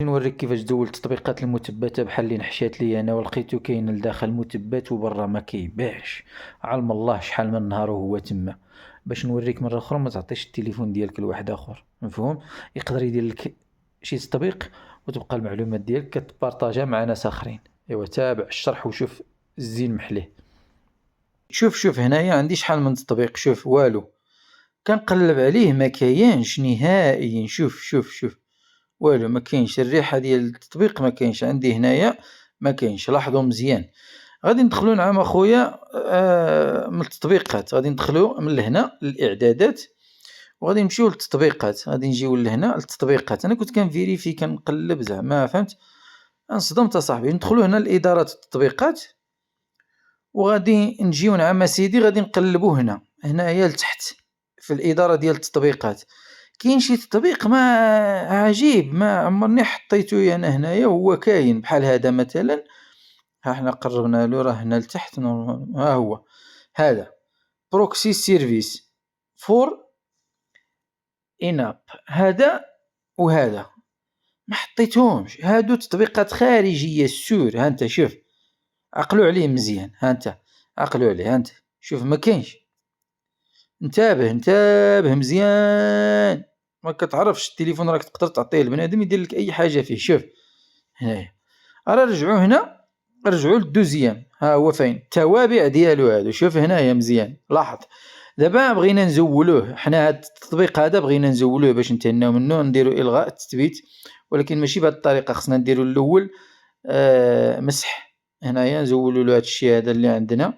نوريك كيفاش تزول التطبيقات المثبتة بحال اللي نحشات لي انا ولقيتو كاين لداخل مثبت وبرا ما كيبيعش. علم الله شحال من نهار وهو تما. باش نوريك مرة اخرى ما تعطيش التليفون ديالك لواحد اخر، مفهوم؟ يقدر يدير لك شي تطبيق وتبقى المعلومات ديالك كتبارطاجها مع ناس اخرين. ايوا تابع الشرح وشوف الزين محليه. شوف هنايا عندي شحال من تطبيق، شوف والو كنقلب عليه ما كاينش نهائيا. شوف والو ما كاينش، الريحة ديال التطبيق ما كاينش عندي هنايا، ما كاينش. لاحظوا مزيان. غادي ندخلوا نعم اخويا من التطبيقات، غادي ندخلوا من لهنا للاعدادات وغادي نمشيو للتطبيقات، غادي نجيو لهنا للتطبيقات. انا كنت كنفيريفي كنقلب زعما فهمت، انصدمت اصاحبي. ندخلوا هنا لادارات التطبيقات وغادي نجيو نعم اسيدي غادي نقلبوا هنايا لتحت في الادارة ديال التطبيقات. كاين شي تطبيق ما عجيب ما عمرني حطيته انا هنايا وهو كاين بحال هذا مثلا. ها حنا قربنا له، راه هنا لتحت ها هو هذا بروكسي سيرفيس فور اناب، هذا وهذا ما حطيتهمش. هادو تطبيقات خارجية سور. ها انت شوف، عقلوا عليه مزيان. ها انت عقلوا عليه، ها انت شوف ما كاينش. انتبه مزيان. ما كتعرفش التليفون راك تقدر تعطيه لبنادم يدير لك اي حاجه فيه. شوف هنايا راه رجعوا هنا، رجعوا للدوزيام. ها هو فين التوابع ديالو هادو. شوف هنايا مزيان، لاحظ. دابا بغينا نزولوه حنا هاد التطبيق هذا، بغينا نزولوه باش نتهناو منه، نديرو الغاء التثبيت، ولكن ماشي بهاد الطريقه. خصنا نديرو الاول مسح. هنايا نزولو له هاد الشيء هذا اللي عندنا،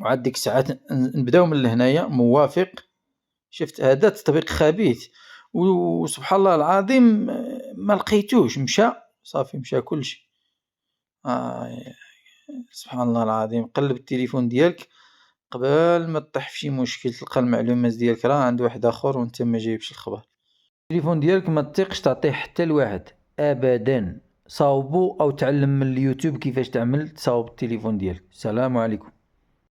وعاد ديك الساعات نبداو من لهنايا موافق. شفت هذا تطبيق خبيث وسبحان الله العظيم ما لقيتوش، مشى صافي مشى كلشي. سبحان الله العظيم. قلب التليفون ديالك قبل ما تطيح فشي مشكل، تلقى المعلومات ديالك راه عند واحد اخر وانت ما جايبش الخبر. التليفون ديالك ما تطيقش تعطيه حتى لواحد ابدا. صاوبو او تعلم من اليوتيوب كيفاش تعمل تصاوب التليفون ديالك. السلام عليكم.